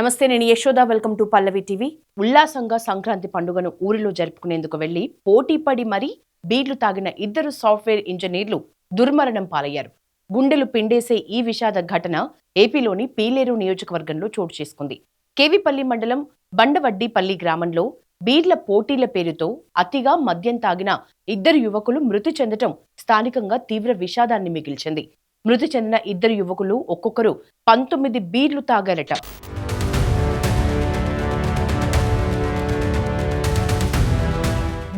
నమస్తే, నేను Yashoda. Welcome to Pallavi TV. ఉల్లాసంగా సంక్రాంతి పండుగను ఊరిలో జరుపుకునేందుకు వెళ్లి పోటీపడి మరీ బీర్లు తాగిన ఇద్దరు సాఫ్ట్వేర్ ఇంజనీర్లు దుర్మరణం పాలయ్యారు. గుండెలు పిండేసే ఈ విషాద ఘటన ఏపీలోని పీలేరు నియోజకవర్గంలో చోటు చేసుకుంది. కేవీపల్లి మండలం బండవడ్డిపల్లి గ్రామంలో బీర్ల పోటీల పేరుతో అతిగా మద్యం తాగిన ఇద్దరు యువకులు మృతి చెందటం స్థానికంగా తీవ్ర విషాదాన్ని మిగిల్చింది. మృతి చెందిన ఇద్దరు యువకులు ఒక్కొక్కరు 19 బీర్లు తాగారట.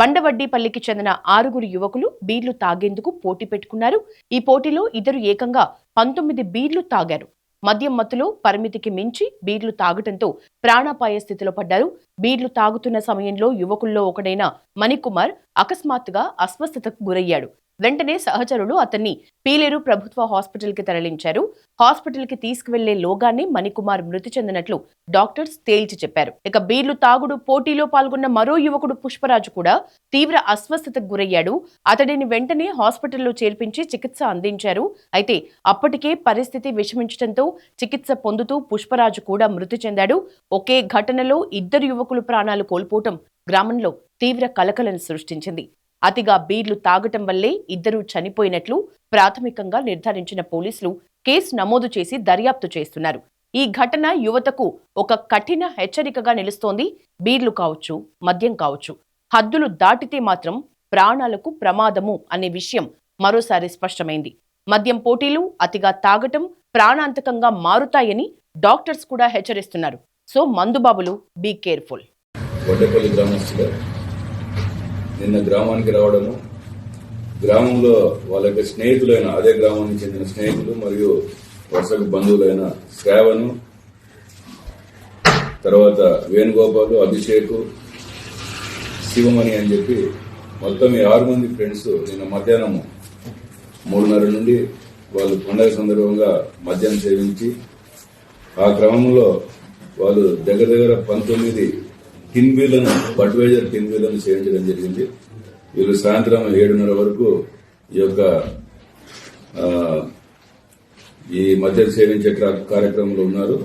బండవడ్డిపల్లికి చెందిన 6 యువకులు బీర్లు తాగేందుకు పోటీ పెట్టుకున్నారు. ఈ పోటీలో ఇద్దరు ఏకంగా 19 బీర్లు తాగారు. మద్యం మత్తులో పరిమితికి మించి బీర్లు తాగటంతో ప్రాణాపాయ స్థితిలో పడ్డారు. బీర్లు తాగుతున్న సమయంలో యువకుల్లో ఒకడైన మణికుమార్ అకస్మాత్తుగా అస్వస్థతకు గురయ్యాడు. వెంటనే సహచరులు అతన్ని పీలేరు ప్రభుత్వ హాస్పిటల్ కి తరలించారు. హాస్పిటల్ కి తీసుకువెళ్లే లోగానే మణికుమార్ మృతి చెందినట్లు డాక్టర్స్ తేల్చి చెప్పారు. ఇక బీర్లు తాగుడు పోటీలో పాల్గొన్న మరో యువకుడు పుష్పరాజు కూడా తీవ్ర అస్వస్థతకు గురయ్యాడు. అతడిని వెంటనే హాస్పిటల్లో చేర్పించి చికిత్స అందించారు. అయితే అప్పటికే పరిస్థితి విషమించడంతో చికిత్స పొందుతూ పుష్పరాజు కూడా మృతి చెందాడు. ఒకే ఘటనలో ఇద్దరు యువకులు ప్రాణాలు కోల్పోవటం గ్రామంలో తీవ్ర కలకలను సృష్టించింది. అతిగా బీర్లు తాగటం వల్లే ఇద్దరూ చనిపోయినట్లు ప్రాథమికంగా నిర్ధారించిన పోలీసులు కేసు నమోదు చేసి దర్యాప్తు చేస్తున్నారు. ఈ ఘటన యువతకు ఒక కఠిన హెచ్చరికగా నిలుస్తోంది. బీర్లు కావచ్చు, మద్యం కావచ్చు, హద్దులు దాటితే మాత్రం ప్రాణాలకు ప్రమాదము అనే విషయం మరోసారి స్పష్టమైంది. మద్యం పోటీలు అతిగా తాగటం ప్రాణాంతకంగా మారుతాయని డాక్టర్స్ కూడా హెచ్చరిస్తున్నారు. సో మందుబాబులు, బీ కేర్ఫుల్. నిన్న గ్రామానికి రావడము, గ్రామంలో వాళ్ళ యొక్క స్నేహితులైన అదే గ్రామానికి చెందిన స్నేహితులు మరియు వరుసకు బంధువులైన శ్రావణు, తర్వాత వేణుగోపాలు, అభిషేక్, శివమణి అని చెప్పి మొత్తం ఈ 6 మంది ఫ్రెండ్స్ నిన్న మధ్యాహ్నం 3:30 నుండి వాళ్ళు పండగ సందర్భంగా మద్యం సేవించి ఆ క్రమంలో వాళ్ళు దగ్గర 19 టిన్ బీర్లను, బడ్వైజర్ టిన్ బీర్లను సేవించడం జరిగింది. వీళ్ళు సాయంత్రం 7:30 వరకు ఈ మద్యం సేవించే కార్యక్రమంలో ఉన్నారు.